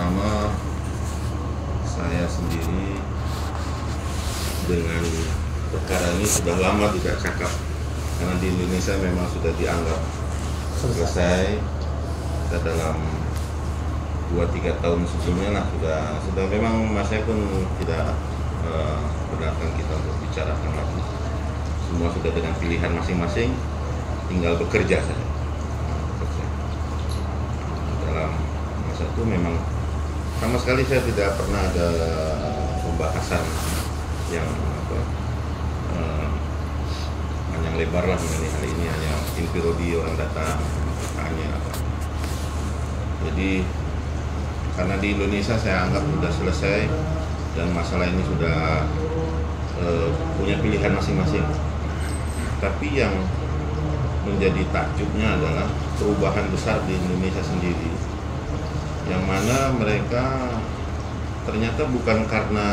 pertama saya sendiri dengan perkara ini sudah lama tidak cakap, karena di Indonesia memang sudah dianggap selesai. Kita dalam 2-3 tahun sebelumnya lah sudah memang saya pun tidak benarkan kita untuk bicarakan lagi. Semua sudah dengan pilihan masing-masing, tinggal bekerja saja. Dalam masa itu memang sama sekali saya tidak pernah ada pembahasan yang panjang lebar lah mengenai hal ini, hanya infirodi orang datang tanya apa. Jadi karena di Indonesia saya anggap sudah selesai dan masalah ini sudah punya pilihan masing-masing. Tapi yang menjadi takjubnya adalah perubahan besar di Indonesia sendiri, yang mana mereka ternyata bukan karena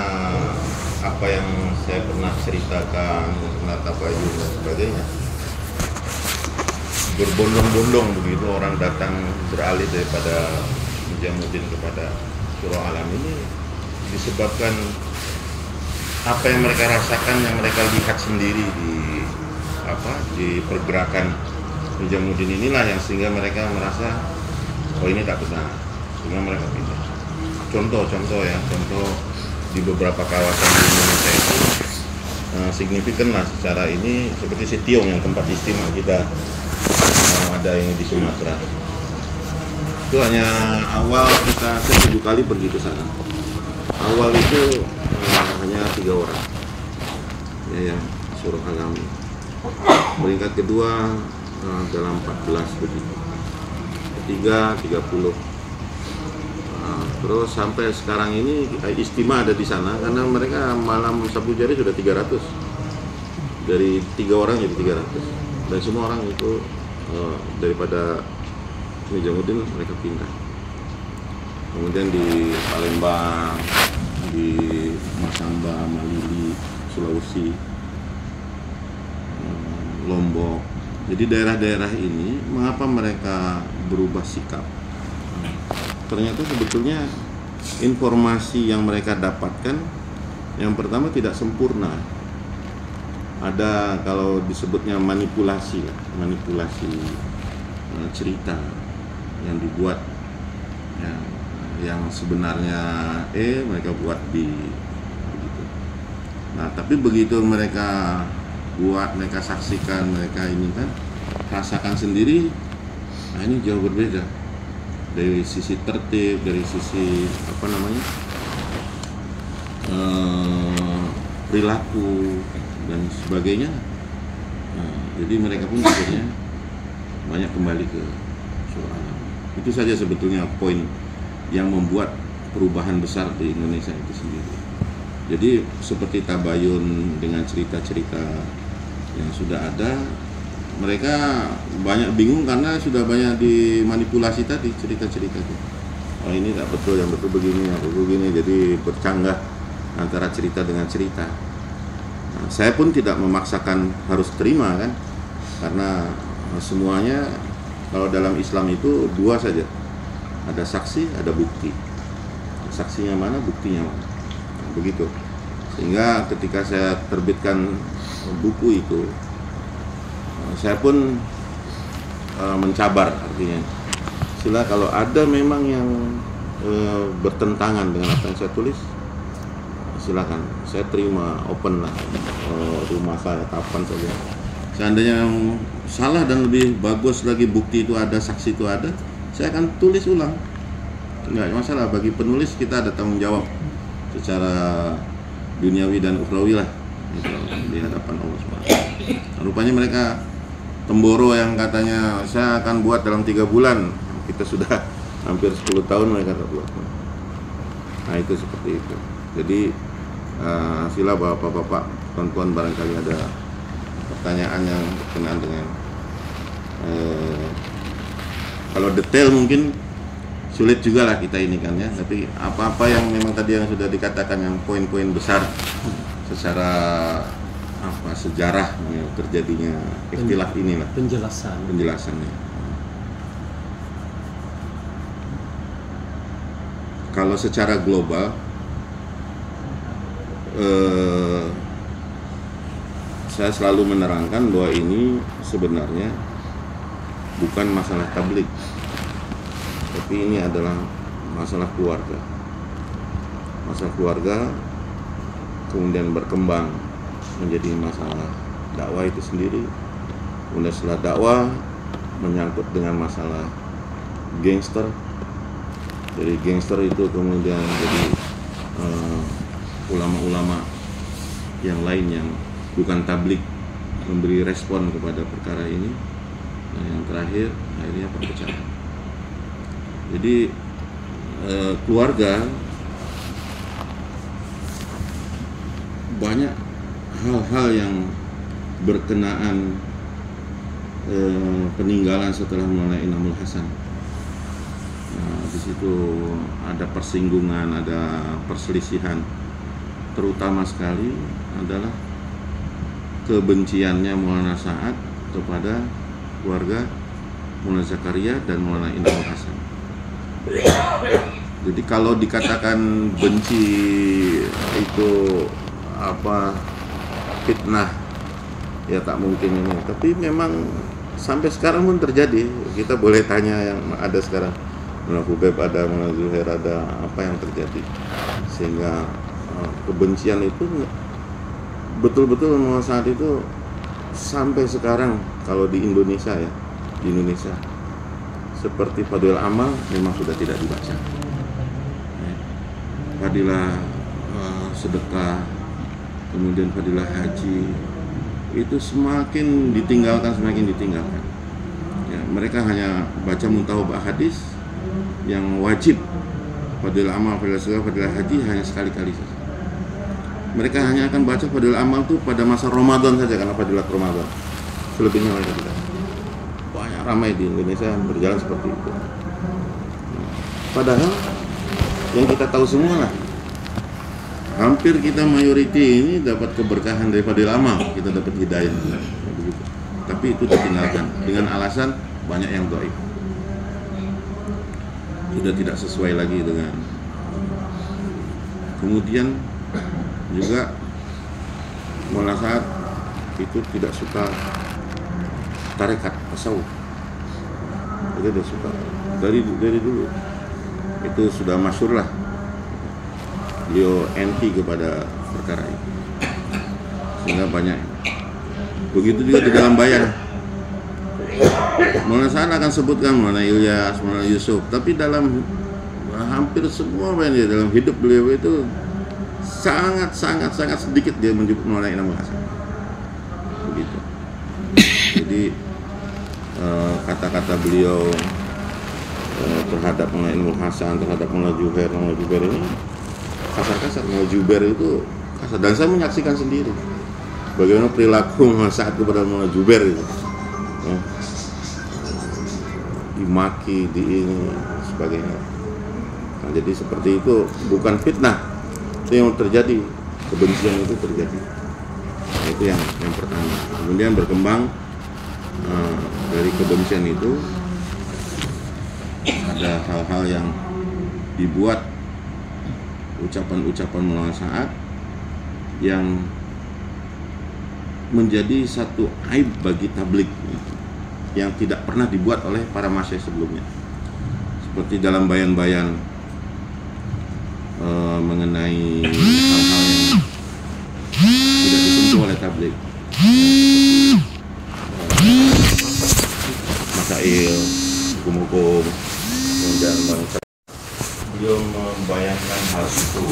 apa yang saya pernah ceritakan, Nata Payung dan sebagainya, berbondong-bondong begitu orang datang beralih daripada Nijamuddin kepada Syuro Alam ini disebabkan apa yang mereka rasakan, yang mereka lihat sendiri di pergerakan Nijamuddin inilah yang sehingga mereka merasa oh ini tak benar, sehingga mereka pindah. Contoh di beberapa kawasan di Indonesia itu signifikan lah secara ini, seperti Sitiong yang tempat istimewa kita ada yang di Sumatera. Itu hanya awal saya 7 kali pergi ke sana. Awal itu hanya 3 orang ya Syuro Alam. Peringkat kedua dalam 14 begitu. Ketiga 30. Terus sampai sekarang ini istimewa ada di sana karena mereka malam Sabu Jari sudah 300. Dari 3 orang jadi 300. Dan semua orang itu daripada Nijamuddin mereka pindah. Kemudian di Palembang, di Masamba, Malili, Sulawesi, Lombok. Jadi daerah-daerah ini mengapa mereka berubah sikap? Ternyata sebetulnya informasi yang mereka dapatkan yang pertama tidak sempurna. Ada kalau disebutnya manipulasi cerita yang dibuat yang sebenarnya mereka buat begitu. Nah, tapi begitu mereka buat, mereka saksikan, mereka ini kan rasakan sendiri, nah ini jauh berbeda dari sisi tertib, dari sisi perilaku dan sebagainya. Nah, jadi mereka pun akhirnya banyak kembali ke Syuro Alam. Itu saja sebetulnya poin yang membuat perubahan besar di Indonesia itu sendiri. Jadi seperti Tabayun dengan cerita-cerita yang sudah ada, mereka banyak bingung karena sudah banyak dimanipulasi tadi cerita-cerita itu. Oh ini tak betul, yang betul begini, yang betul begini. Jadi bercanggah antara cerita dengan cerita. Nah, saya pun tidak memaksakan harus terima kan, karena semuanya kalau dalam Islam itu 2 saja, ada saksi, ada bukti. Saksinya mana, buktinya mana, nah, begitu. Sehingga ketika saya terbitkan buku itu, saya pun mencabar, artinya sila kalau ada memang yang bertentangan dengan apa yang saya tulis, silakan, saya terima, open lah rumah saya kapan saja. Seandainya yang salah dan lebih bagus lagi, bukti itu ada, saksi itu ada, saya akan tulis ulang, nggak masalah. Bagi penulis kita ada tanggung jawab secara duniawi dan ukhrawi lah di hadapan Allah SWT. Nah, rupanya mereka Temboro yang katanya saya akan buat dalam 3 bulan, kita sudah hampir 10 tahun mereka tak buat. Nah itu seperti itu. Jadi sila bapak-bapak, tuan-tuan barangkali ada pertanyaan yang berkenaan dengan kalau detail mungkin sulit juga lah kita ini kan ya. Tapi apa-apa yang memang tadi yang sudah dikatakan, yang poin-poin besar secara sejarah terjadinya ikhtilaf inilah penjelasannya. kalau secara global saya selalu menerangkan bahwa ini sebenarnya bukan masalah tablik, tapi ini adalah masalah keluarga. Masalah keluarga kemudian berkembang menjadi masalah dakwah itu sendiri. Kemudian setelah dakwah menyangkut dengan masalah gangster. Jadi gangster itu kemudian jadi ulama-ulama yang lain yang bukan tablik memberi respon kepada perkara ini. Nah, yang terakhir akhirnya perpecahan. Jadi keluarga banyak hal-hal yang berkenaan peninggalan setelah Maulana Inamul Hasan. Nah, di situ ada persinggungan, ada perselisihan. Terutama sekali adalah kebenciannya Maulana Sa'ad kepada keluarga Maulana Zakaria dan Maulana Inamul Hasan. Jadi kalau dikatakan benci itu fitnah, ya tak mungkin ini. Tapi memang sampai sekarang pun terjadi. Kita boleh tanya yang ada sekarang, Maulana Hubeb ada, Maulana Zuhair ada, apa yang terjadi sehingga kebencian itu betul-betul saat itu sampai sekarang. Kalau di Indonesia ya, di Indonesia seperti Fadilah Amal memang sudah tidak dibaca. Fadilah sedekah, kemudian Fadilah Haji itu semakin ditinggalkan. Ya, mereka hanya baca muntahobah hadis yang wajib. Fadilah Amal, Fadilah Sedekah, Fadilah Haji hanya sekali-kali saja. Mereka hanya akan baca Fadilah Amal itu pada masa Ramadan saja karena Fadilah Ramadan. Selebihnya mereka tidak. Banyak ramai di Indonesia yang berjalan seperti itu. Padahal yang kita tahu semua lah, hampir kita mayoriti ini dapat keberkahan dari Fadilah Amal, kita dapat hidayah. Tapi itu ditinggalkan dengan alasan banyak yang dhaif. Sudah tidak sesuai lagi dengan. Kemudian juga Maulana Sa'ad itu tidak suka tarekat tasawuf. Dia tidak suka dari dulu. Itu sudah masyhur lah. Beliau anti kepada perkara itu. Sehingga banyak. Begitu juga di dalam bayan. Maulana Sa'ad akan sebutkan Maulana Ilyas, Maulana Yusuf, tapi dalam hampir semua bayan dia dalam hidup beliau itu sangat sedikit dia menyebut Maulana Inamul Hasan. Begitu. Jadi kata-kata beliau terhadap Maulana Inamul Hasan, terhadap Maulana Zuhair ini kasar-kasar. Maulana Zubair itu kasar, dan saya menyaksikan sendiri bagaimana perilaku Maulana Sa'ad kepada Maulana Zubair itu. Ya. Dimaki, di ini sebagainya. Nah, jadi seperti itu bukan fitnah. Itu yang terjadi, kebencian itu terjadi. Nah, itu yang pertama. Kemudian berkembang dari kebencian itu ada hal-hal yang dibuat, ucapan-ucapan Maulana Sa'ad yang menjadi satu aib bagi tablik yang tidak pernah dibuat oleh para masyayikh sebelumnya. Seperti dalam bayan-bayan mengenai hal-hal yang tidak disentuh oleh tablik, masail, hukum-hukum, kemudian beliau membayangkan hal itu.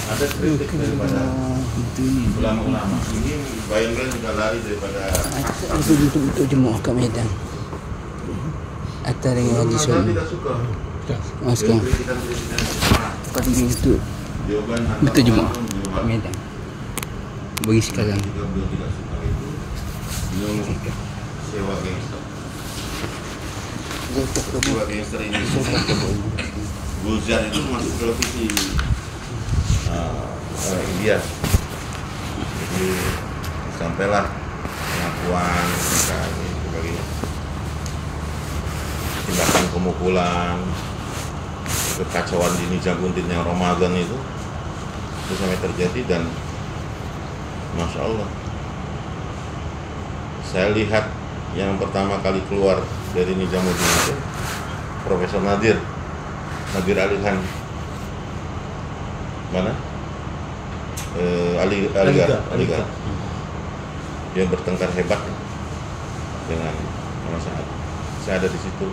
Ada kritik daripada ulama-ulama. Ini bayan-bayan juga lari daripada untuk jemaah kat Medan. Atas dengan hadis Ulama tidak suka. Masukkan. Pada itu betul jemaah kat Medan. Bagi sekarang. Beliau tidak suka itu. Beliau sewa gangster. Sewa gangster ini. Gulzar itu masuk televisi. India. Jadi sampailah pengakuan dan sebagainya, tindakan pemukulan, kekacauan di Nijamuddin yang Ramadan itu sampai terjadi. Dan Masya Allah, saya lihat yang pertama kali keluar dari Nijamuddin itu Profesor Nadir Alihan, mana? Aliga. Dia bertengkar hebat dengan Saad. Saya ada di situ.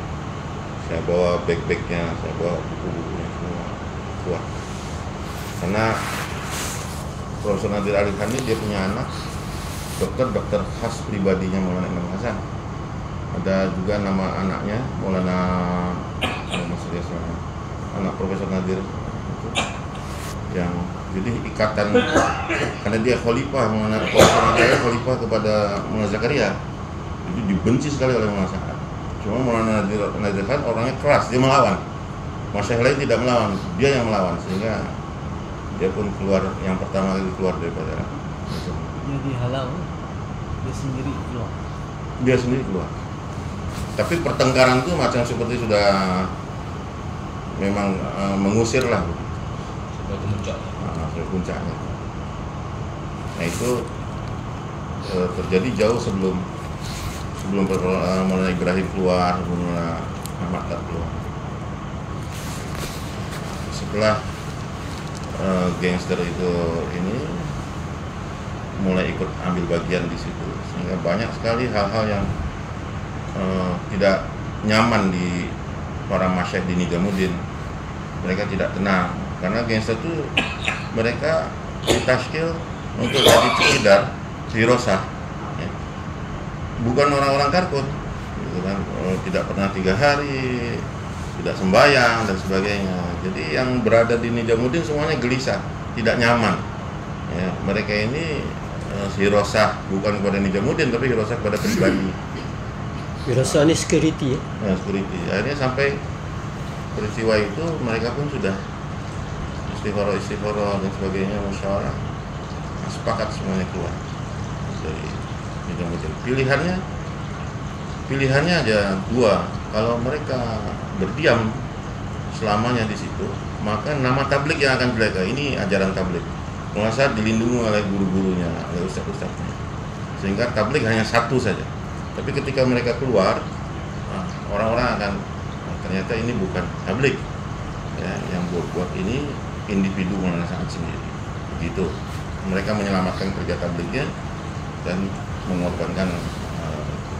Saya bawa bag-bagnya, saya bawa buku-bukunya semua kuat. Karena Profesor Nadir Alihan ini dia punya anak dokter khas pribadinya Maulana Imam Hasan. Ada juga nama anaknya Maulana anak Profesor Nadir itu, yang jadi ikatan, karena dia khalifah, Maulana Profesor Nadir khalifah kepada Maulana Zakaria, itu dibenci sekali oleh Maulana Sa'ad. Cuma Maulana Nadir kan orangnya keras, dia melawan. Masyayikh lain tidak melawan, dia yang melawan, sehingga dia pun keluar, yang pertama kali keluar daripada jadi halal, dia sendiri keluar. Tapi pertengkaran itu macam seperti sudah memang mengusir lah, sudah puncaknya. Nah itu terjadi jauh sebelum Maulana Ibrahim keluar, Maulana Ahmad keluar. Setelah gangster itu ini mulai ikut ambil bagian di situ, sehingga banyak sekali hal-hal yang tidak nyaman di para masyayikh di Nijamuddin. Mereka tidak tenang karena gangster itu mereka ditashkil untuk jadi sekedar hirosah, ya. Bukan orang-orang karkut, gitu kan. Tidak pernah 3 hari, tidak sembahyang dan sebagainya. Jadi yang berada di Nijamuddin semuanya gelisah, tidak nyaman, ya. Mereka ini hirosah bukan kepada Nijamuddin tapi hirosah kepada pribadi. Hirosah ini security ya? Nah, security. Akhirnya sampai peristiwa itu mereka pun sudah istighfar dan sebagainya, musyawarah, sepakat semuanya keluar dari Nijamuddin. Pilihannya aja 2. Kalau mereka berdiam selamanya di situ, maka nama tablik yang akan mereka ini ajaran tablik. Merasa dilindungi oleh guru-gurunya, oleh ustaz-ustaznya, sehingga tablik hanya 1 saja. Tapi ketika mereka keluar, orang-orang akan ternyata ini bukan tablik, ya, yang buat ini individu Maulana Sa'ad sendiri. Begitu mereka menyelamatkan kerja tabliknya dan mengorbankan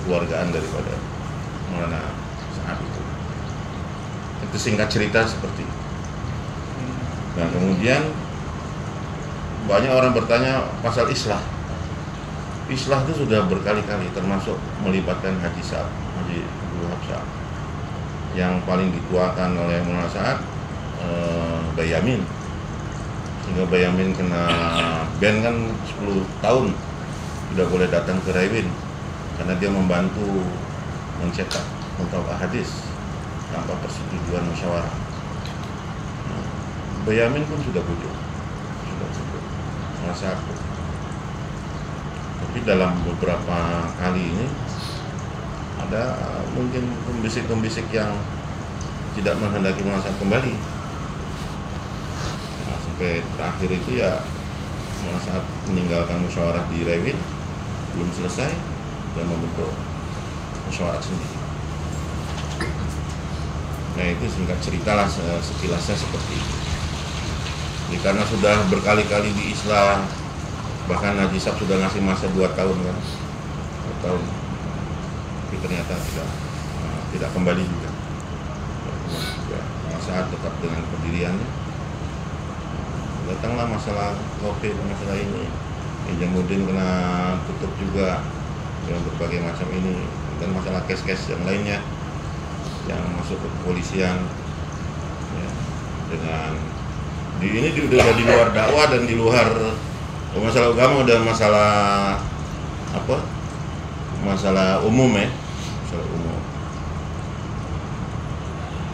kekeluargaan daripada Maulana Sa'ad itu. Itu singkat cerita seperti itu. Nah kemudian banyak orang bertanya pasal islah. Islah itu sudah berkali-kali, termasuk melibatkan Haji Abdul Wahab Sa'ad. Yang paling dituakan oleh Maulana Sa'ad, Bayamin. Sehingga Bayamin kena ban kan 10 tahun, tidak boleh datang ke Rewin karena dia membantu mencetak Muntawah Hadis tanpa persetujuan musyawarah. Bayamin pun sudah bujuk Maulana Sa'ad. Tapi dalam beberapa kali ini ada mungkin pembisik-pembisik yang tidak menghendaki Maulana Sa'ad kembali. Nah, sampai terakhir itu ya Maulana Sa'ad meninggalkan musyawarah di Rewin belum selesai dan membentuk musyawarah sendiri. Nah itu singkat ceritalah sekilasnya seperti itu. Jadi karena sudah berkali-kali di Islam, bahkan Haji Sab sudah ngasih masa 2 tahun kan, 2 tahun, tapi ternyata tidak kembali juga. Saat tetap dengan pendiriannya. Datanglah masalah COVID, masalah ini, Nijamuddin kena tutup juga dengan berbagai macam ini, dan masalah kes-kes yang lainnya yang masuk ke kepolisian, ya, dengan ini udah di luar dakwah dan di luar masalah agama, udah masalah apa? Masalah umum ya, masalah umum.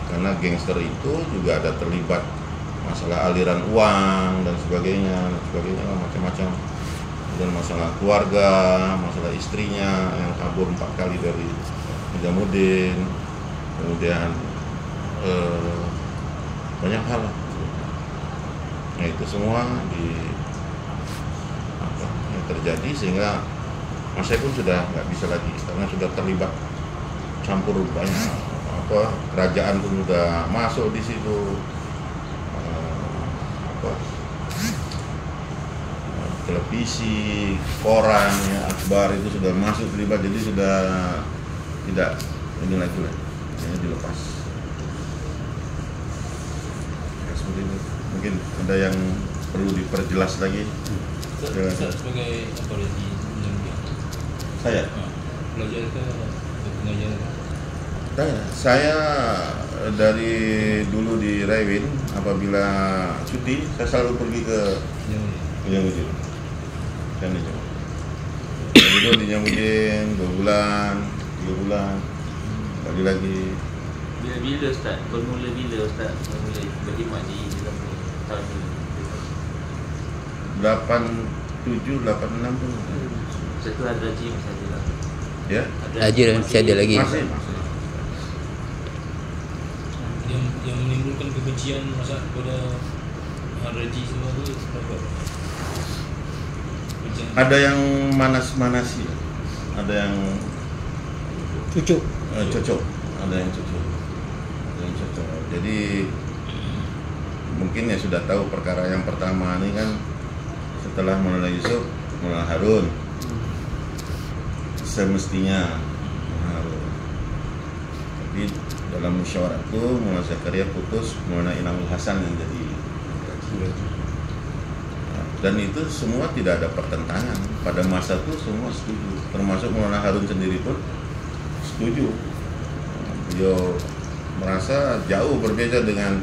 Karena gangster itu juga ada terlibat masalah aliran uang dan sebagainya macam-macam. Dan masalah keluarga, masalah istrinya yang kabur 4 kali dari Nijamuddin, kemudian banyak hal lah. Nah itu semua yang terjadi sehingga Mas saya pun sudah nggak bisa lagi karena sudah terlibat campur banyak kerajaan pun sudah masuk di situ, televisi, koran, ya, akhbar itu sudah masuk terlibat, jadi sudah tidak ini lagi lah, ini dilepas. Ya, seperti itu. Mungkin ada yang perlu diperjelas lagi. Sebagai authority Saya? Belajar ke pengajar? Saya dari dulu di Rewin, apabila cuti saya selalu pergi ke Nyamudin. Saya nih coba. Dulu di Nyamudin 2 bulan, 3 bulan, balik lagi. Bila Ustaz? Bermula bila Ustaz? Bermula berkhidmat di dalam tahun ini? 87, 86 tu. Satu ada lagi masih ada lah. Ya? Haji masih ada lagi. Masih. Yang menimbulkan kebencian masa kepada Haji semua tu apa? Ada yang manas-manasi, ada yang Cucuk. cocok, ada yang cocok, ada yang cocok. Jadi mungkin ya sudah tahu perkara yang pertama ini kan setelah Maulana Yusuf, Maulana Harun semestinya Harun. Tapi dalam musyawarah itu Maulana Zakaria putus Maulana Inamul Hasan yang jadi. Dan itu semua tidak ada pertentangan. Pada masa itu semua setuju, termasuk Maulana Harun sendiri pun setuju. Beliau merasa jauh berbeda dengan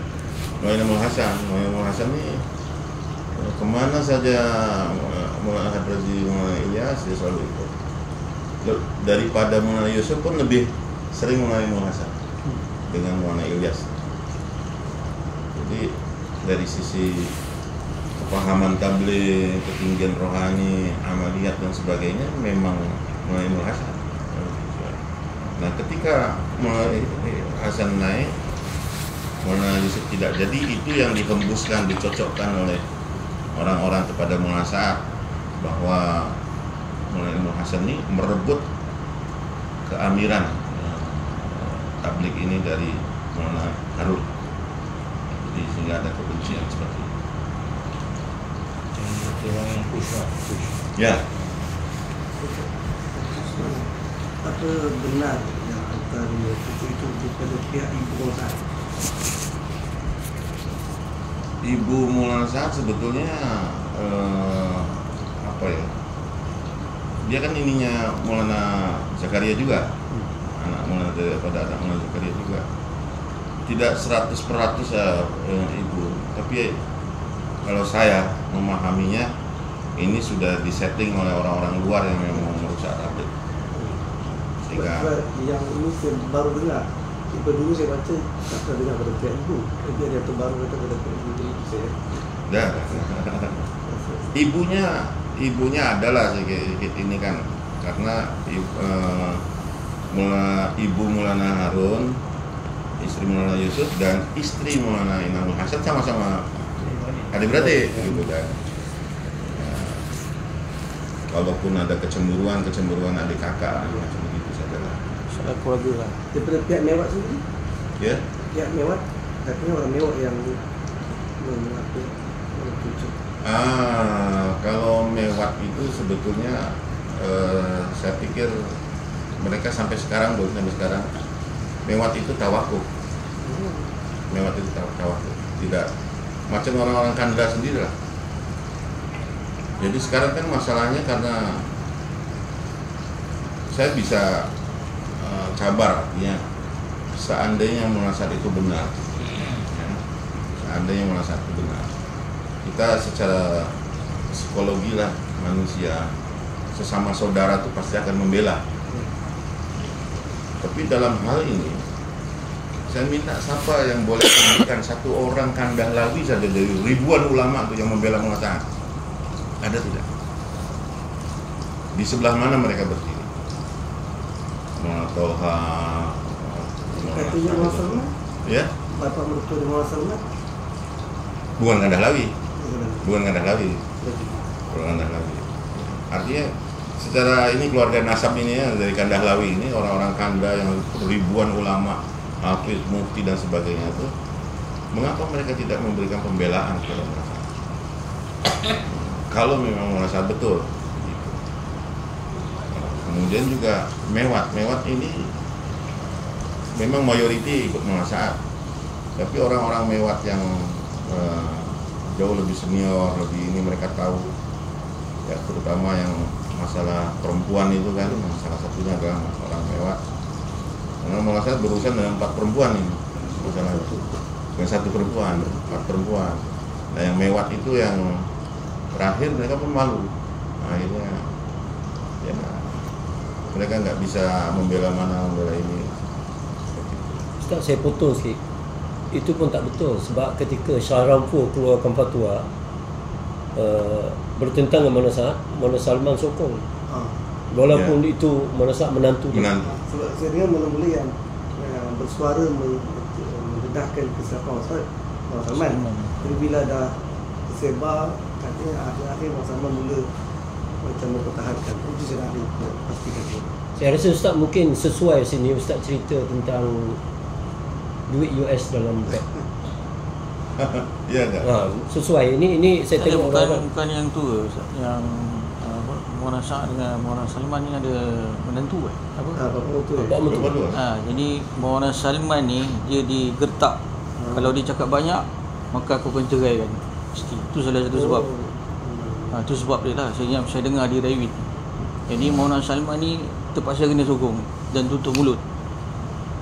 Maulana Inamul Hasan. Maulana Inamul Hasan ini kemana saja Maulana Hadraji Maulana Ilyas dia selalu ikut. Daripada Maulana Yusuf pun lebih sering Maulana Inamul Hasan dengan Maulana Ilyas. Jadi dari sisi kepahaman tabligh, ketinggian rohani, amaliyat dan sebagainya memang Maulana Inamul Hasan. Nah ketika Maulana Hasan naik, Maulana Yusuf tidak. Jadi itu yang dihembuskan, dicocokkan oleh orang-orang kepada Maulana Sa'ad bahwa Maulana Inamul Hasan ini merebut keamiran tabligh ini dari Maulana Harun. Jadi sehingga ada kebencian seperti itu. Orang yang push. Ya. Apa benar yang antara itu daripada pihak ibu Maulana? Ibu Maulana Sa'ad sebetulnya apa ya? Dia kan ininya Maulana Zakaria juga, anak Maulana daripada anak Maulana Zakaria juga. Tidak 100% ya ibu, tapi kalau saya memahaminya ini sudah disetting oleh orang-orang luar yang memang merusak tabligh. Sehingga yang ini saya baru dengar. Tiba dulu saya baca tak pernah dengar pada pihak ibu. Tapi ada yang terbaru kata pada pihak ibu saya. dah. Ibunya adalah sedikit ini kan karena ibu Maulana Harun, istri Maulana Yusuf dan istri Maulana Inamul Hasan sama-sama adik-beradik gitu kan. Ya, walaupun ada kecemburuan adik kakak macam begitu saja lah. Salah keluarga lah. Daripada pihak Mewat sendiri, Ya, pihak Mewat katanya orang Mewat yang mengaku cucuk. Kalau Mewat itu sebetulnya saya pikir mereka sampai sekarang Mewat itu tawakuf. Mewat itu tawakuf. Tidak macam orang-orang Kanda sendiri lah. Jadi sekarang kan masalahnya karena saya bisa kabar artinya seandainya Maulana Sa'ad itu benar, ya, seandainya Maulana Sa'ad itu benar, kita secara psikologi lah manusia sesama saudara itu pasti akan membela. Tapi dalam hal ini saya minta siapa yang boleh memberikan satu orang Kandhlawi saja dari ribuan ulama itu yang membela Maulana Sa'ad. Ada tidak? Di sebelah mana mereka berdiri? Maulana Toha, Katanya Maulana Salman, ya? Bapak mertua Maulana Salman bukan Kandahlawi. Artinya secara ini keluarga nasab ini ya, dari Kandahlawi ini orang-orang Kanda yang ribuan ulama, hafiz, mufti dan sebagainya itu, mengapa mereka tidak memberikan pembelaan kepada mereka? Kalau memang merasa betul gitu. Kemudian juga Mewat ini memang mayoriti ikut Munasaat, tapi orang-orang Mewat yang jauh lebih senior, lebih ini mereka tahu ya, terutama yang masalah perempuan itu kan, salah satunya adalah orang Mewat. Karena Munasaat berurusan dengan 4 perempuan ini, masalah itu dengan 1 perempuan, 4 perempuan. Nah yang Mewat itu yang terakhir mereka pun malu, akhirnya ya mereka nggak bisa membela mana membela ini. Ustaz, saya potong sikit. Itu pun tak betul sebab ketika Shah Rampur keluarkan fatwa bertentang dengan Munasaat, Mona Salman sokong. Walaupun itu Munasaat menantu. Sebab saya dengar mula-mula yang bersuara mendedahkan kesilapan Mona Salman. Tapi bila dah tersebar, katanya akhir-akhir Mona Salman mula macam mempertahankan. Itu saya nak pastikan. Saya rasa Ustaz mungkin sesuai sini Ustaz cerita tentang duit US dalam beg. Ya enggak? Sesuai. Ini saya tengok bukan yang tu Ustaz. Yang Mona Saat dengan Mona Salman ni ada menantu Apa betul? Jadi Mona Salman ni dia digertak. Kalau dia cakap banyak, maka aku akan ceraikan. Mesti. Itu salah satu sebab. Itu sebab dia lah. Saya dengar di Raiwit. Jadi Mona Salman ni terpaksa kena sokong dan tutup mulut.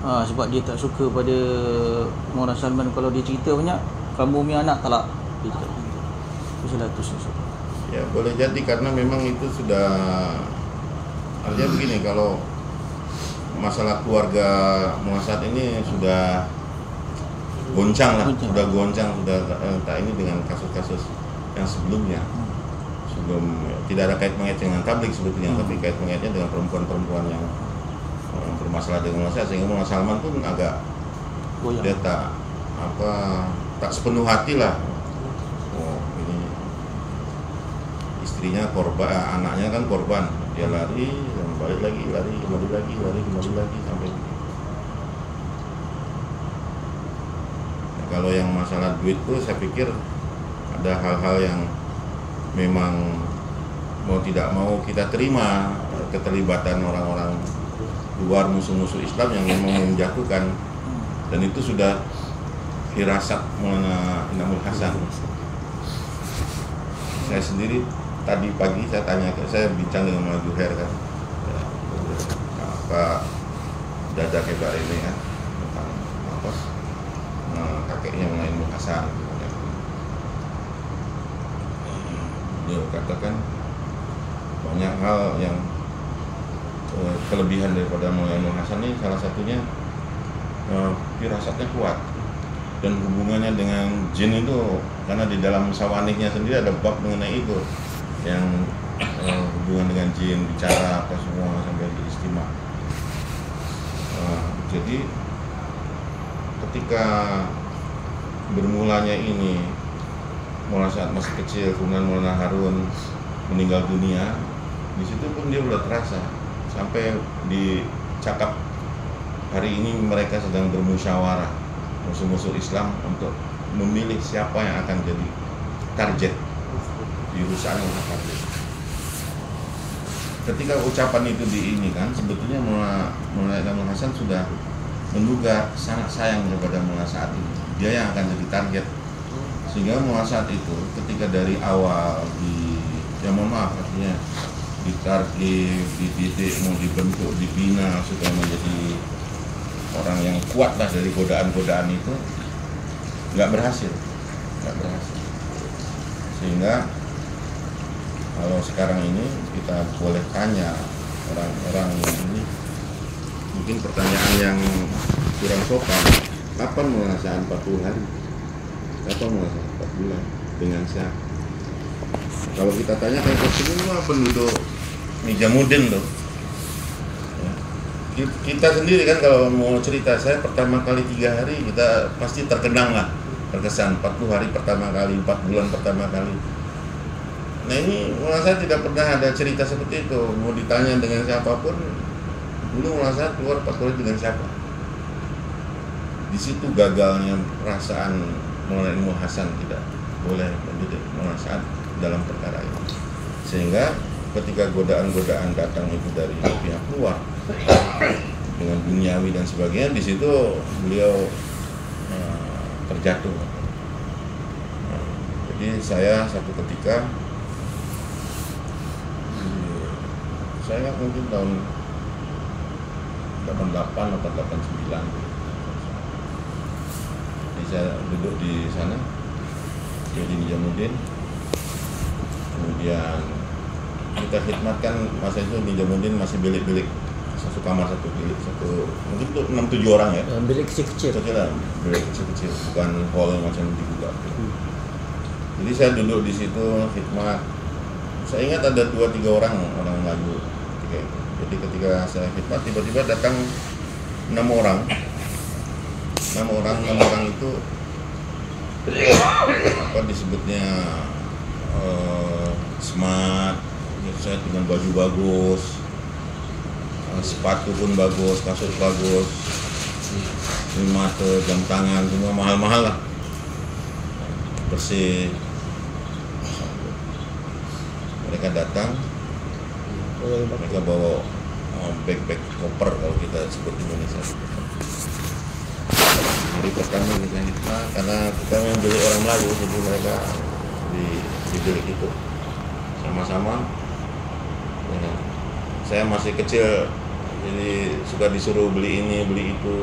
Sebab dia tak suka pada Mona Salman kalau dia cerita banyak, kamu punya anak talak. Dia cakap begitu. Itu salah satu. Ya boleh jadi karena memang itu sudah, artinya begini, kalau masalah keluarga Munasaat ini sudah goncang lah, sudah tak ini dengan kasus-kasus yang sebelumnya. Sebelum tidak ada kait-mengait dengan tablik sebetulnya, tapi kait-mengaitnya dengan perempuan-perempuan yang bermasalah dengan Munasaat, sehingga Mona Salman pun agak dia tak sepenuh hati lah. Oh ini istrinya korban, anaknya kan korban, dia lari dan balik lagi, lari kembali lagi sampai. Nah, kalau yang masalah duit tuh saya pikir ada hal-hal yang memang mau tidak mau kita terima, keterlibatan orang-orang luar, musuh-musuh Islam yang memang menjatuhkan, dan itu sudah firasat Maulana Inamul Hasan. Saya sendiri tadi pagi saya bincang dengan Maulana Juher kan, apa dada kebar ini kan, tentang apa kakeknya Maulana Inamul Hasan. Dia katakan banyak hal yang kelebihan daripada Maulana Hasan ini, salah satunya firasatnya kuat dan hubungannya dengan jin itu, karena di dalam Sawaniknya sendiri ada bab mengenai itu, yang hubungan dengan jin, bicara apa semua sampai di istimewa. Jadi ketika bermulanya ini Maulana saat masih kecil, kemudian Maulana Harun meninggal dunia, di situ pun dia udah terasa. Sampai dicakap hari ini mereka sedang bermusyawarah musuh-musuh Islam untuk memilih siapa yang akan jadi target dirusaknya target. Ketika ucapan itu diinikan, sebetulnya Maulana Inamul Hasan sudah menduga sangat sayang kepada Maulana Saat ini, dia yang akan jadi target. Sehingga Maulana Saat itu ketika dari awal artinya ditarget, dididik, mau dibentuk, dibina supaya menjadi orang yang kuat lah dari godaan-godaan itu, nggak berhasil. Sehingga kalau sekarang ini kita boleh tanya orang-orang ini, mungkin pertanyaan yang kurang sopan, kapan merasakan 40 hari? Kapan merasakan 4 bulan? Dengan siapa? Kalau kita tanya ke semua penduduk Nijamuddin loh, kita sendiri kan kalau mau cerita, saya pertama kali 3 hari kita pasti terkenang lah terkesan 40 hari pertama kali, 4 bulan pertama kali. Nah ini malah saya tidak pernah ada cerita seperti itu. Mau ditanya dengan siapapun, dulu malah saya keluar 40 hari dengan siapa. Di situ gagalnya perasaan Maulana Ilmu Hasan tidak boleh mendidik Maulana Sa'ad dalam perkara ini. Sehingga ketika godaan-godaan datang itu dari pihak luar dengan duniawi dan sebagainya, di situ beliau terjatuh. Jadi saya satu ketika, saya mungkin tahun 88 atau 89, jadi saya duduk di sana jadi Nijamuddin, kemudian kita khidmatkan masa itu Nijamuddin masih bilik-bilik, satu kamar satu bilik, satu mungkin itu 6-7 orang ya, bilik kecil-kecil. Kecil lah, bilik kecil-kecil, bukan hall macam di juga. Jadi saya duduk di situ khidmat. Saya ingat ada 2-3 orang Melayu ketika itu. Jadi ketika saya khidmat tiba-tiba datang 6 orang itu apa disebutnya smart, saya dengan baju bagus, sepatu pun bagus, kasut bagus, mata, jam tangan semua mahal-mahal lah, bersih. Mereka datang, mereka bawa bag-bag koper kalau kita sebut di Indonesia. Jadi pertama kita khidmat karena kita membeli orang Melayu, jadi mereka di bilik itu sama-sama. Ya, saya masih kecil, jadi suka disuruh beli ini beli itu.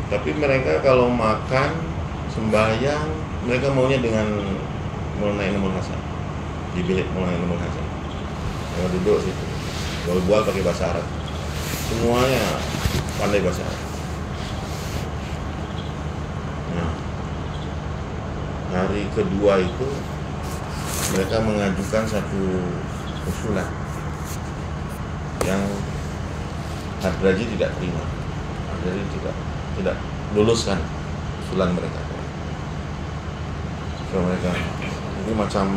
Tapi mereka kalau makan sembahyang, mereka maunya dengan Maulana Ilmu Hasan, di bilik Maulana Ilmu Hasan. Kalau duduk situ, kalau buat pakai bahasa Arab, semuanya pandai bahasa Arab. Nah, hari kedua itu mereka mengajukan satu usulan yang Hadraji tidak terima. Hadraji tidak luluskan usulan mereka. So, mereka ini macam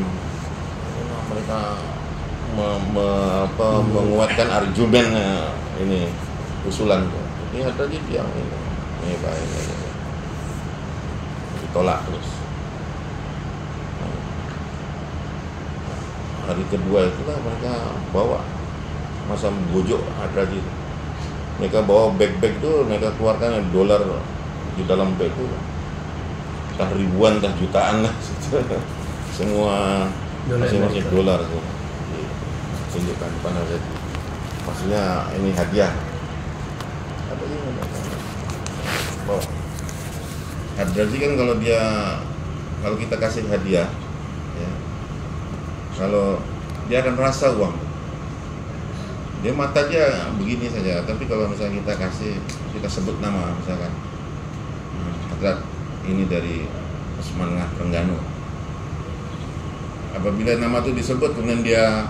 mereka menguatkan argumen ini usulan. Ini Hadraji diam ini baik ditolak terus. Hari kedua itulah mereka bawa masa bujuk Hadraji. Mereka bawa bag-bag itu, mereka keluarkan dolar di dalam bag itu, entah ribuan, entah jutaan lah, semua masing-masing dolar itu tunjukkan depan Hadraji. Maksudnya ini hadiah. Apa sih bawa? Hadraji kan kalau kita kasih hadiah, ya, kalau dia akan rasa uang, dia mata aja begini saja. Tapi kalau misalnya kita sebut nama, misalkan Hadrat ini dari Usman Ngah Trengganu, apabila nama itu disebut kemudian dia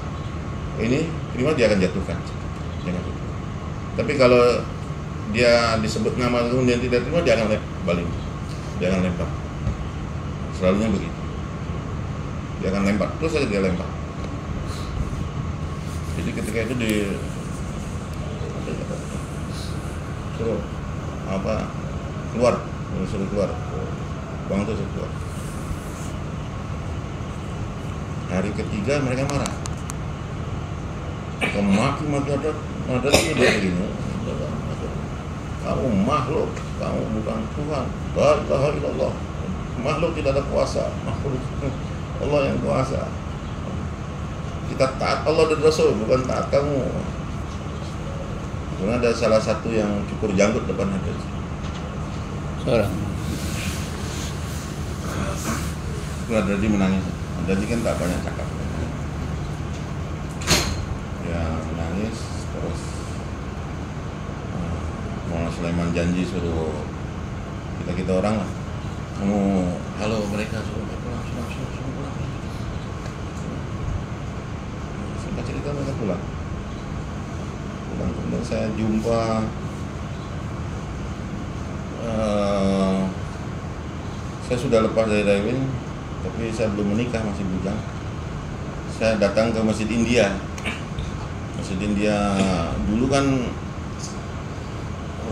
ini terima, dia akan jatuhkan. Tapi kalau dia disebut nama kemudian tidak terima, dia akan balik, dia akan lempar. Selalunya begitu. Dia akan lempar, terus saja dia lempar. Jadi ketika itu suruh keluar, uang itu suruh keluar. Hari ketiga mereka marah, maki ada dia begini, kamu makhluk, kamu bukan Tuhan, la ilaha illallah, makhluk tidak ada kuasa, makhluk Allah yang kuasa. Kita taat Allah dan Rasul, bukan taat kamu. Karena ada salah satu yang cukur janggut depan Hadraji. Seorang. Hadraji menangis. Hadraji kan tak banyak cakap. Ya menangis terus. Maulana Sulaiman janji suruh kita orang lah. Kamu halo mereka suruh pulang. Cerita mereka pulang. Kemudian saya jumpa Saya sudah lepas dari driving, tapi saya belum menikah, masih bujang. Saya datang ke Masjid India. Masjid India dulu kan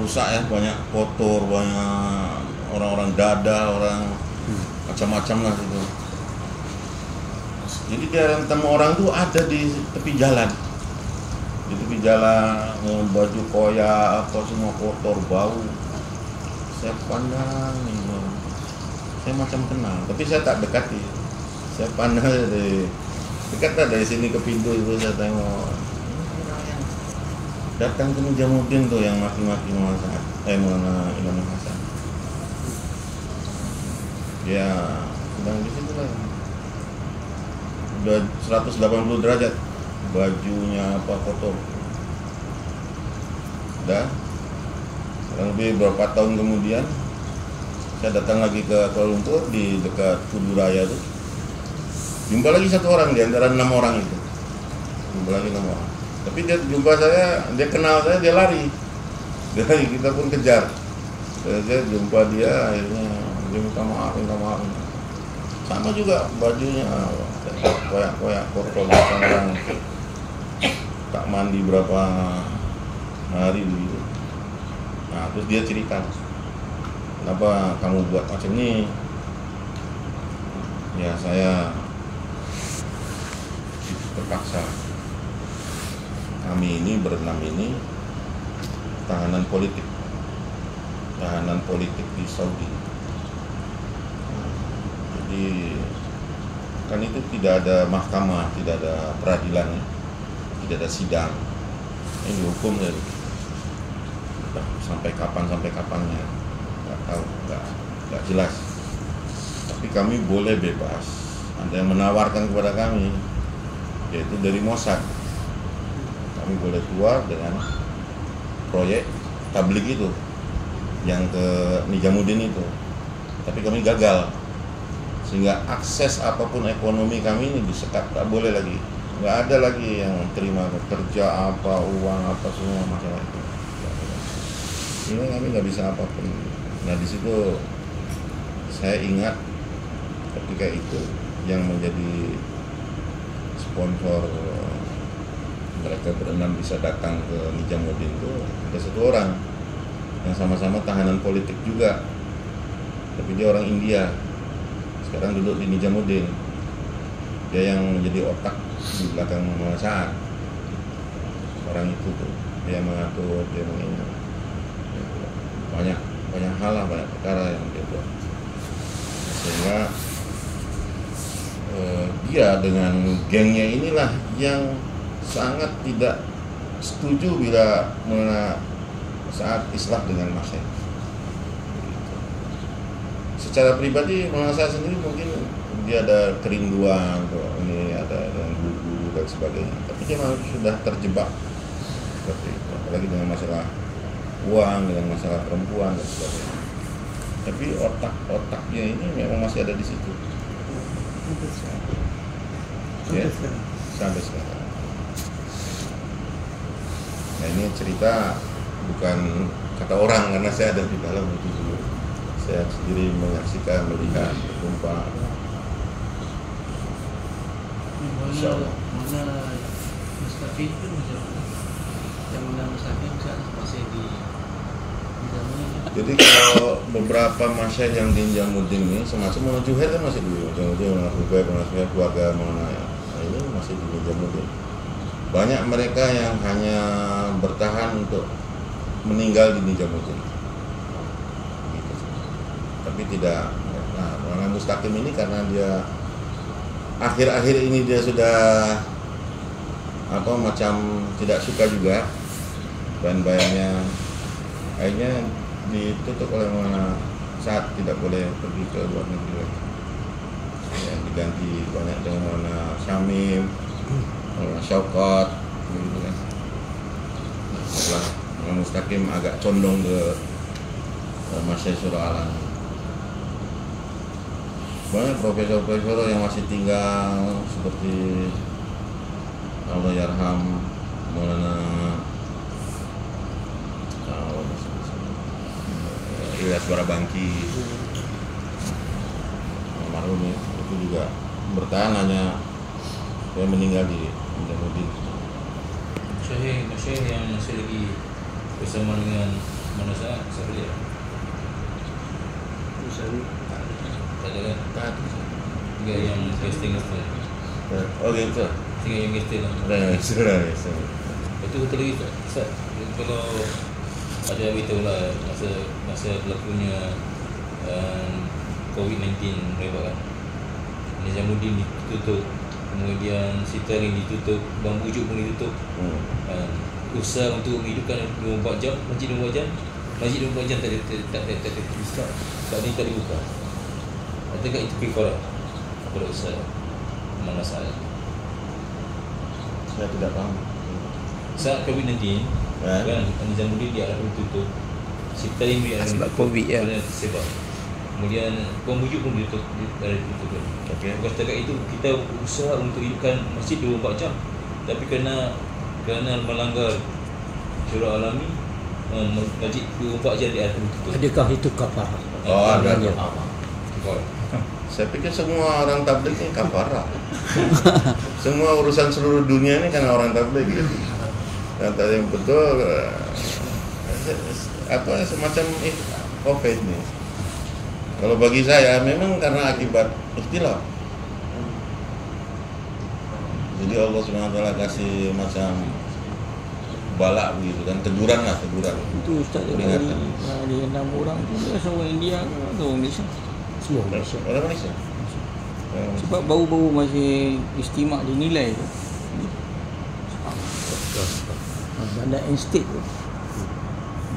rusak ya, banyak kotor, banyak orang-orang dada, orang macam-macam lah gitu. Jadi dia temu orang tuh ada di tepi jalan. Di tepi jalan, baju koyak, apa semua kotor, bau. Saya pandang, saya macam kenal, tapi saya tak dekati. Saya pandang dari dekat dari sini ke pintu itu, saya tengok datang ke Nijamuddin tuh yang maki-maki Maulana Imam Hasan. Ya sedang di situ lah. Udah 180 derajat, bajunya apa kotor. Udah. Kurang lebih beberapa tahun kemudian saya datang lagi ke Kuala Lumpur di dekat Kudu Raya tuh. Jumpa lagi satu orang di antara 6 orang itu. Jumpa lagi 6 orang. Tapi dia jumpa saya, dia kenal saya, dia lari. Dia lari, kita pun kejar. Saya jumpa dia, akhirnya dia minta maaf. Sama juga bajunya, koyak-koyak kotor, orang tak mandi berapa hari begitu. Nah, terus dia cerita, kenapa kamu buat macam ini? Ya saya terpaksa. Kami ini berenam ini tahanan politik di Saudi. Jadi kan itu tidak ada mahkamah, tidak ada peradilan, tidak ada sidang. Ini dihukum dari sampai kapannya nggak tahu, nggak jelas. Tapi kami boleh bebas. Ada yang menawarkan kepada kami, yaitu dari Mossad. Kami boleh keluar dengan proyek tabligh itu yang ke Nijamuddin itu, tapi kami gagal, sehingga akses apapun ekonomi kami ini disekat, tak boleh lagi, nggak ada lagi yang terima kerja apa, uang apa, semua masalah itu. Ini kami nggak bisa apapun. Nah di situ saya ingat ketika itu yang menjadi sponsor mereka berenam bisa datang ke Nijamuddin itu ada satu orang yang sama-sama tahanan politik juga, tapi dia orang India, sekarang duduk di Nijamuddin. Dia yang menjadi otak di belakang Muhammad. Orang itu tuh dia mengatur, dia mengingat banyak hal lah, banyak perkara yang dia buat, sehingga dia dengan gengnya inilah yang sangat tidak setuju bila saat islah dengan Masyaikh. Secara pribadi menurut saya sendiri mungkin dia ada kerinduan, ini ada dengan guru dan sebagainya, tapi dia sudah terjebak seperti itu, apalagi dengan masalah uang, dengan masalah perempuan dan sebagainya. Tapi otaknya ini memang masih ada di situ. Ya, sampai sekarang. Nah ini cerita bukan kata orang, karena saya ada di dalam itu dulu. Saya sendiri menyaksikan, melihat, berjumpa. Insyaallah. Mana Mustafi itu macam mana? Yang mana Mustafi masih di zamannya. Jadi kalau beberapa masyayikh yang di Nijamuddin ini semacam Mona Juhair kan masih di Nijamuddin, Mona Juhair, keluarga Mona, nah ini masih di Nijamuddin. Banyak mereka yang hanya bertahan untuk meninggal di Nijamuddin, gitu. Tapi tidak. Nah, Mona Mustaqim ini karena dia akhir-akhir ini dia sudah macam tidak suka juga bayan-bayannya, akhirnya ditutup oleh Mona saat tidak boleh pergi ke luar negeri lagi. Ya, diganti banyak dengan Mona Syamim, Syauqat, gitu kan. Nah, setelah Mustaqim agak condong ke Masyaikh Surah Alam. Banyak profesor-profesor yang masih tinggal seperti Allah Yarham Maulana Ilyas Barabangki, almarhum ya, itu juga bertahan hanya yang meninggal di Nizamuddin. Syekh yang masih lagi bersama dengan Mona Saad, siapa dia? Tak ada kan? Tak ada. Tiga yang casting. Oh gitu. Tiga yang casting lah. Sudah. Itu betul lagi tak? Ustaz, kalau ada beritahu lah masa berlakunya COVID-19 merebak kan, Nizamuddin ditutup, kemudian Sitaring ditutup, Bambu Ujuk pun ditutup. Usaha untuk menghidupkan 24 jam, masjid 24 jam tak dibuka. Adakah itu kifarah kepada usaha Mona Saad? Saya tidak paham. Saat COVID-19 kan, Nizamuddin dia akan ditutup, Sitaring dia akan Sebab ditutup COVID, ya. sebab kemudian Bambu Ujuk pun ditutup. Okey. Bukan setakat itu, kita usaha untuk hidupkan masjid 24 jam, tapi kerana melanggar syura alami, masjid 24 jam dia akan ditutup. Adakah itu kafarah? Oh, ada. Kau Saya pikir semua orang tabligh ini kafarah. Semua urusan seluruh dunia ini kan orang tabligh gitu. Dan tadi yang betul semacam COVID nih. Kalau bagi saya memang karena akibat ikhtilaf. Jadi Allah SWT kasih macam balak begitu kan, teguran. Itu Ustaz dia Peringatan. ada 6 orang tu dia seorang India ke atau orang Malaysia? Semua Malaysia. Orang Malaysia. Sebab baru-baru masih istimak dinilai tu. Bandar Estate tu.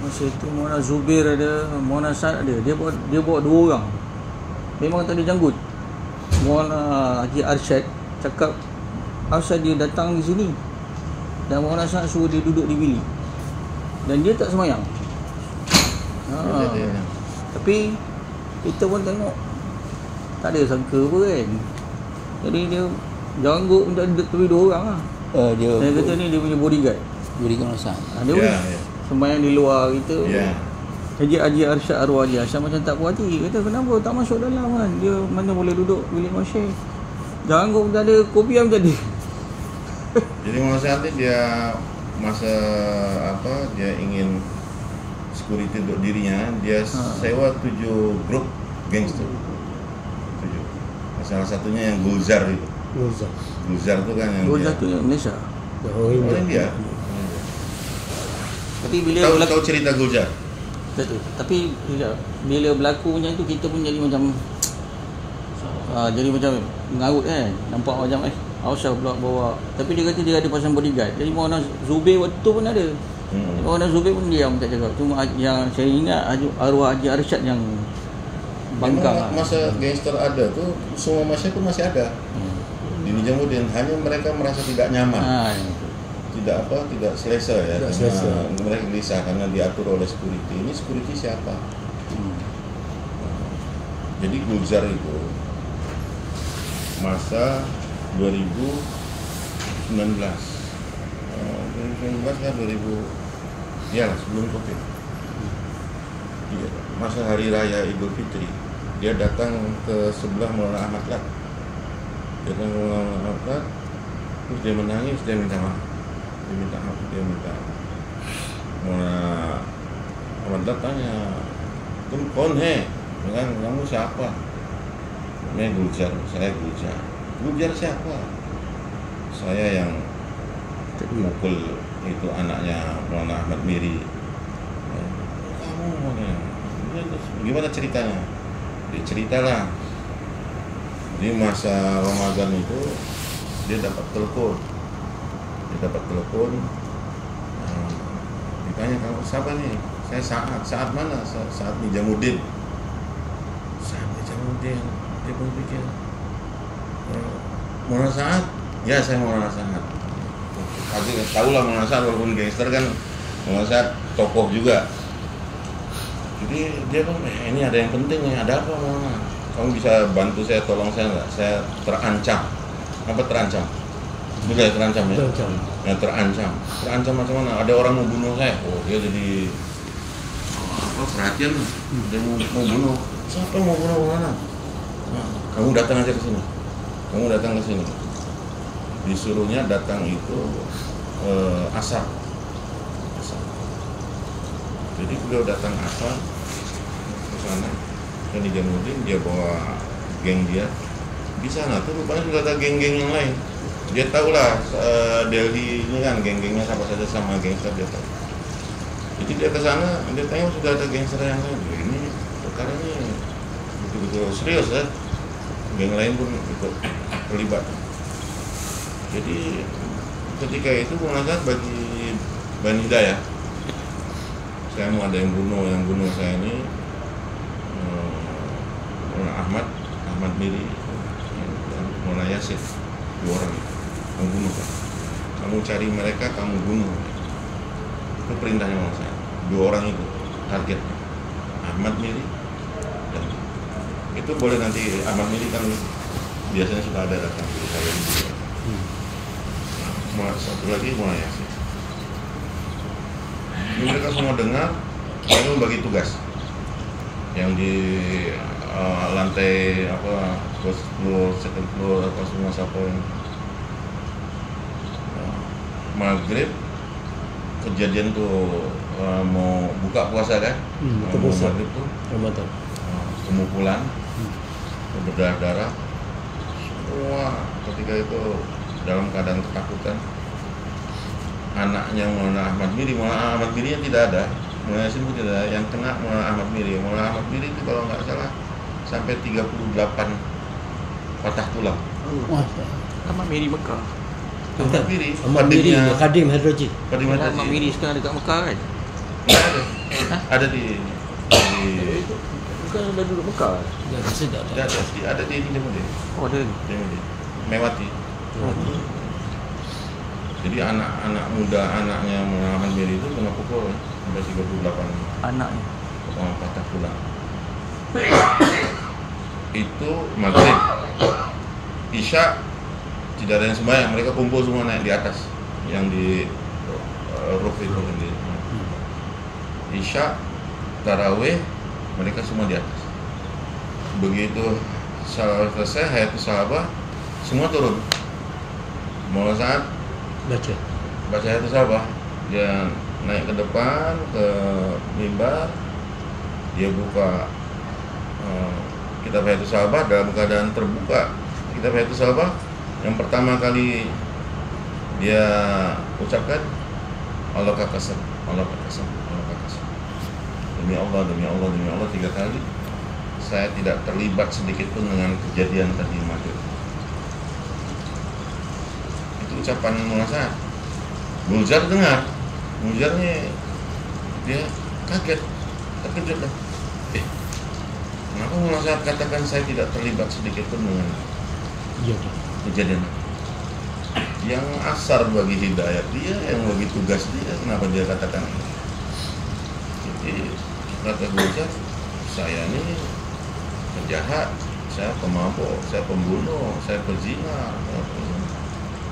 Masa tu Mona Zubair ada, Mona Saad ada. Dia bawa 2 orang. Memang tak ada janggut. Mona Haji Arsyad cakap asal dia datang di sini. Dan Mona Saad suruh dia duduk di bilik. Dan dia tak semayang. Tapi kita pun tengok tak ada sangka apa kan. Jadi dia janggut minta duduk tepi 2 orang lah. Dia Kata ni dia punya bodyguard. berikan rasa. Dia pun sembahyang di luar kita. Haji Arsyad arwah Haji Arsyad macam tak puas hati. Kata kenapa tak masuk dalam kan. Dia mana boleh duduk bilik masyarakat. Janggut tak ada, kopi pun tak ada. Jadi masa nanti dia dia ingin security untuk dirinya, dia sewa 7 grup gangster. 7. Salah satunya yang Gulzar itu. Gulzar itu kan yang Gulzar tu yang Malaysia. orang India. Tapi bila Tahu cerita Gulzar? betul. Tapi bila berlaku macam tu kita pun jadi macam mengarut kan. Nampak macam Ausah pula bawa. Tapi dia kata dia ada pasang bodyguard. Jadi Mona Zubair waktu tu pun ada. Mona Zubair pun diam tak cakap. Cuma yang saya ingat arwah Haji Arsyad yang bangkang. Masa gangster ada tu semua masyarakat pun masih ada. Di Nizamuddin hanya mereka merasa tidak nyaman. Tidak selesa ya. Tidak selesa. Mereka gelisah karena diatur oleh security. Ini security siapa? Jadi Gulzar itu masa 2019 kan 2000 ya sebelum COVID. Iya, masa hari raya Idul Fitri dia datang ke sebelah Maulana Ahmad Lat. Dia datang ke Maulana Ahmad Lat, terus dia menangis, dia minta maaf. Dia minta Maulana Ahmad Lat tanya, "Tum kon he?" Bilang, "Kamu siapa?" "Saya Gulzar." "Gulzar siapa?" "Saya yang mukul itu anaknya Maulana Ahmad Miri." "Kamu mana? Gimana ceritanya?" Dia ceritalah. Di masa Ramadan itu dia dapat telepon. Ditanya, "Kamu siapa nih?" "Saya Saad mana?" "Saad Nizamuddin." Dia pun pikir, "Mona Saad?" "Ya, saya Mona Saad." Tahu lah Mona Saad walaupun gangster kan, Mona Saad tokoh juga. Jadi dia pun, ini ada yang penting nih, ada apa Mona? Kamu bisa bantu saya, tolong saya nggak? Saya terancam. Apa terancam? Sudah terancam ya? Ya terancam. Terancam macam mana? Ada orang mau bunuh saya. Oh dia jadi perhatian. Dia mau bunuh. Siapa mau bunuh mana? kamu datang aja ke sini, kamu datang ke sini. Disuruhnya datang itu asar. Jadi beliau datang asar ke sana, ke Nijamuddin, dia bawa geng dia. Di sana tuh rupanya sudah ada geng-geng yang lain. Dia tahulah Delhi ini kan geng-gengnya apa saja sama gangster dia tahu. Jadi dia ke sana, dia tanya sudah ada gangster yang lain. Ini perkara ini betul-betul serius ya. Geng lain pun ikut terlibat. Jadi ketika itu mengajar bagi Bani Hidayah, saya mau ada yang bunuh saya ini Ahmad Miri dan Maulana Yasir, 2 orang membunuh. Kamu cari mereka, kamu bunuh. Itu perintahnya Maulana saya. 2 orang itu targetnya, Ahmad Miri dan itu boleh nanti Ahmad Miri kan biasanya sudah ada datang di saya juga. Satu lagi Maulana Yasir. Ini mereka semua dengar, lalu bagi tugas yang di lantai apa first floor, second floor apa semua siapa yang maghrib kejadian tuh mau buka puasa kan, mau maghrib tuh Ramadan, pemukulan berdarah-darah semua ketika itu dalam keadaan ketakutan. Anaknya Maulana Ahmad Miri nya tidak ada, Maulana Yasir pun tidak ada, yang kena Maulana Ahmad Miri itu kalau nggak salah sampai 38 patah tulang. Ahmad Miri Mekah. Ahmad Miri, Khadim Hadraji. Ahmad Miri sekarang dekat Mekah kan? Ada di bukan ada duduk Mekah. ada di Nijamuddin. Oh, ada. Mewati. Jadi anak-anak muda anaknya Ahmad Miri itu kena pukul sampai 38 anaknya patah tulang. Itu maghrib, isya tidak ada yang sembahyang, mereka kumpul semua naik di atas yang di roof itu di isya, tarawih, mereka semua di atas. Begitu selesai hayatus sahabah, semua turun. Mau saat baca hayatus sahabah, dia naik ke depan ke mimbar, dia buka kitab hayatus sahabah dalam keadaan terbuka. Kitab hayatus sahabah yang pertama kali dia ucapkan Allah kakasam. Demi Allah 3 kali. Saya tidak terlibat sedikit pun dengan kejadian tadi maghrib. Itu ucapan Mulasa. Muljar dengar. Muljarnya dia kaget, terkejut lah. Kenapa Mulasa katakan saya tidak terlibat sedikit pun dengan kejadian? Yang asar bagi hidayat dia, yang bagi tugas dia, kenapa dia katakan ini? Jadi kata Muljar, saya ini penjahat, saya pemabuk, saya pembunuh, saya pezina,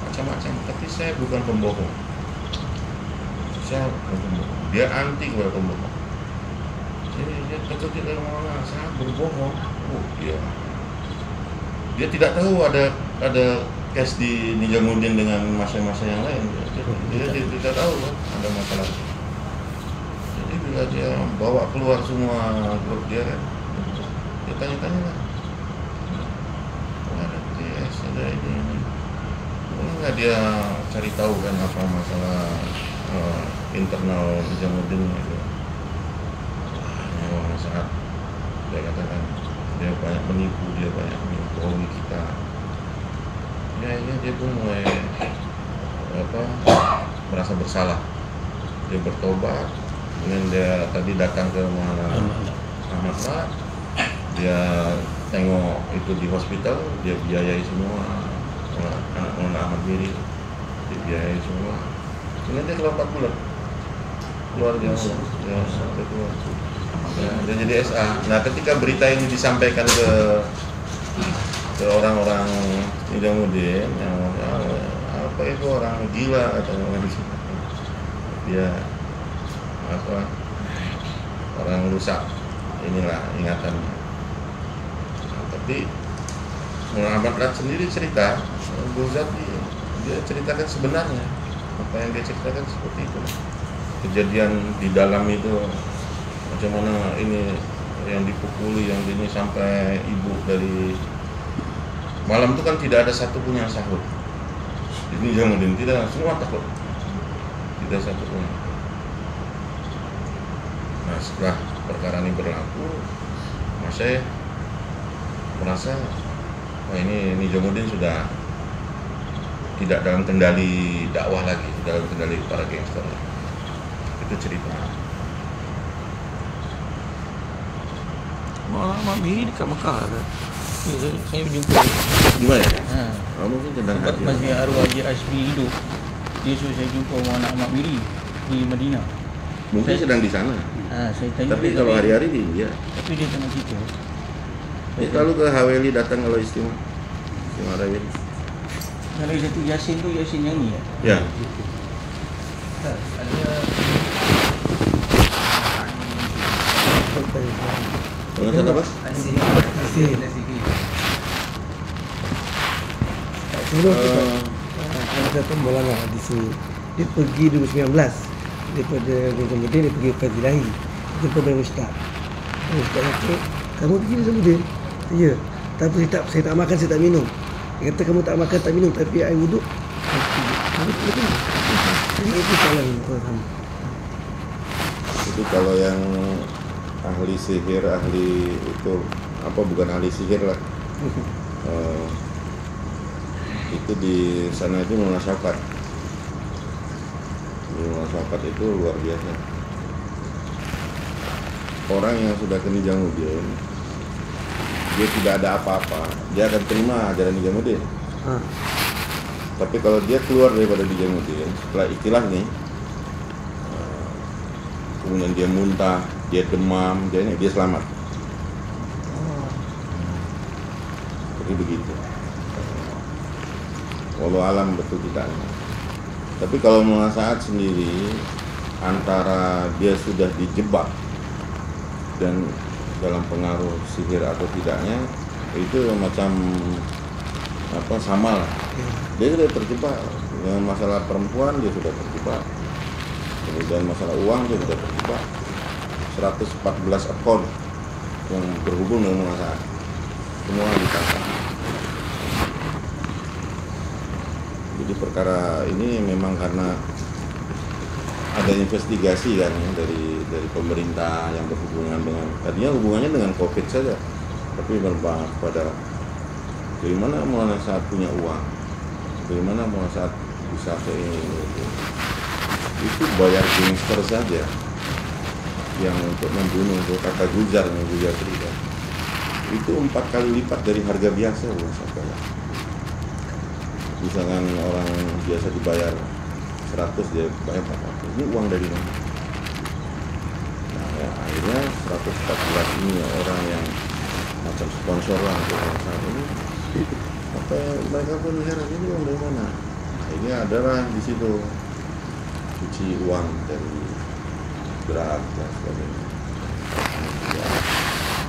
macam-macam. Tapi saya bukan pembohong. Saya bukan pembohong. Dia anti kepada pembohong. Jadi dia terkejut dari mana? Saya berbohong. Dia tidak tahu ada case di Nijamuddin dengan masa-masa yang lain. Dia tidak tahu kan ada masalah. Jadi bila dia bawa keluar semua grup dia kan, dia tanya-tanya lah, ada case, ada ini. Boleh nggak dia cari tahu kan apa masalah internal Nijamuddin itu? Saat dia katakan dia banyak menipu, dia banyak membohongi kita. Ya dia pun mulai merasa bersalah. Dia bertobat. Kemudian dia tadi datang ke Ahmad, dia tengok itu di hospital, dia biayai semua. Anak Ahmad Miri dibiayai semua. Kemudian dia keluar 4 bulan. Keluar dia keluar. Dia jadi SA. Nah, ketika berita ini disampaikan ke orang-orang Nijamuddin, yang apa itu orang gila atau orang dia orang rusak inilah ingatannya. Nah, tapi Muhammad Rad sendiri cerita, Guzat dia ceritakan sebenarnya apa yang dia ceritakan seperti itu. Kejadian di dalam itu macam mana ini yang dipukuli, yang ini sampai ibu dari malam itu kan tidak ada satupun yang sahut. Ini Nizamuddin tidak, semua takut, tidak satupun. Nah setelah perkara ini berlaku, saya merasa ini Nizamuddin sudah tidak dalam kendali dakwah lagi, dalam kendali para gangster. Itu cerita. Mak Miri dekat Mekah kan. Saya berjumpa. Di mana? Mungkin sedang hadir. Masih arwah Haji Azmi hidup. Dia suruh saya jumpa anak Mak Miri di Madinah. Mungkin sedang di sana. Saya tanya. Tapi kalau hari-hari di India. Tapi dia tengah cerita. Dia selalu ke Haveli datang kalau istimewa Haveli. Yang lagi satu Yasin tu Yasin yang ni Ya. Pengacara apa? Ada pembalangan di sini. Dia pergi 2019 daripada Nizamuddin, dia pergi Fazilahi. Dia jumpa dengan Ustaz. Ustaz kata, kamu pergi Nizamuddin? Ya. Tapi saya tak makan, saya tak minum. Dia kata kamu tak makan, tak minum, tapi air wuduk. Itu salah kamu. Itu kalau yang ahli sihir, ahli itu apa, bukan ahli sihir lah. Itu di sana itu munasyakat. Munasyakat itu luar biasa. Orang yang sudah ke Nizamuddin, dia tidak ada apa-apa, dia akan terima ajaran Nizamuddin. Tapi kalau dia keluar daripada Nizamuddin setelah ikhtilah nih, kemudian dia muntah, dia demam, dia selamat. Jadi begitu. Walau alam betul tidaknya. Tapi kalau munasaat sendiri, antara dia sudah dijebak dan dalam pengaruh sihir atau tidaknya, itu macam apa, sama lah. Dia sudah terjebak dengan masalah perempuan, dia sudah terjebak. Kemudian masalah uang dia sudah terjebak. 114 akun yang berhubung dengan munasaat, semua ditangkap. Jadi perkara ini memang karena ada investigasi kan ya, dari pemerintah yang berhubungan dengan, tadinya hubungannya dengan COVID saja, tapi berbahas pada bagaimana munasaat punya uang, bagaimana munasaat bisa ke ini. Itu bayar gangster saja yang untuk membunuh, untuk kata Gujar cerita, itu 4 kali lipat dari harga biasa. Misalkan orang biasa dibayar 100, dia bayar 400. Ini uang dari mana? Nah ya, akhirnya 114 ini orang yang macam sponsor lah untuk saat ini. Apa mereka pun heran, ini uang dari mana? Akhirnya adalah di situ cuci uang dari berat dan sebagainya. Ya,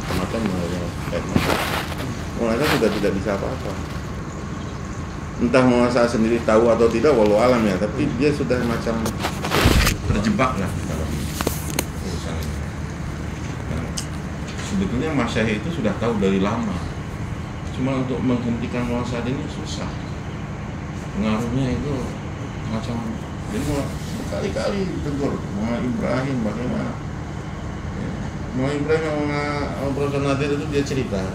semacam mereka sudah tidak bisa apa-apa. Entah munasaat sendiri tahu atau tidak, walau alam ya, tapi dia sudah macam terjebak lah dalam urusan ini. Nah, sebetulnya Mas Syekh itu sudah tahu dari lama, cuma untuk menghentikan munasaat ini susah. Pengaruhnya itu macam, jadi berkali-kali tegur Muhammad Ibrahim bagaimana. Muhammad Ibrahim sama Profesor Nadir itu dia cerita,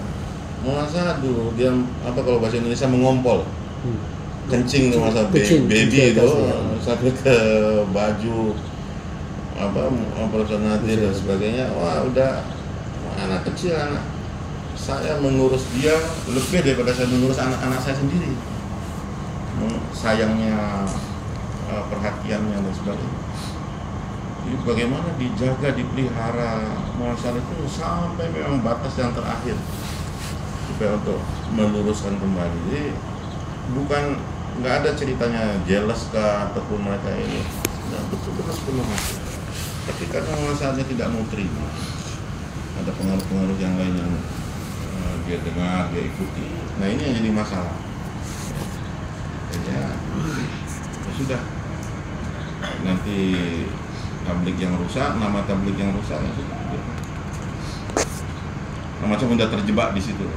munasaat dulu dia apa, kalau bahasa Indonesia mengompol. Kencing masa baby itu sampai ke baju apa Profesor Nadir dan sebagainya. Wah udah anak kecil, anak saya mengurus dia lebih daripada saya mengurus anak-anak saya sendiri. Sayangnya, perhatiannya dan sebagainya. Jadi bagaimana dijaga, dipelihara masalah itu sampai memang batas yang terakhir supaya untuk meluruskan kembali. Jadi bukan, nggak ada ceritanya jealous kah ataupun mereka ini, nah, betul-betul sepenuh hati. Tapi karena saatnya tidak mau terima, ada pengaruh-pengaruh yang lain yang dia dengar, dia ikuti. Nah ini yang jadi masalah. Ya sudah. Nanti tablik yang rusak, nama tablik yang rusak, ya sudah. Nah, macam udah terjebak di situ.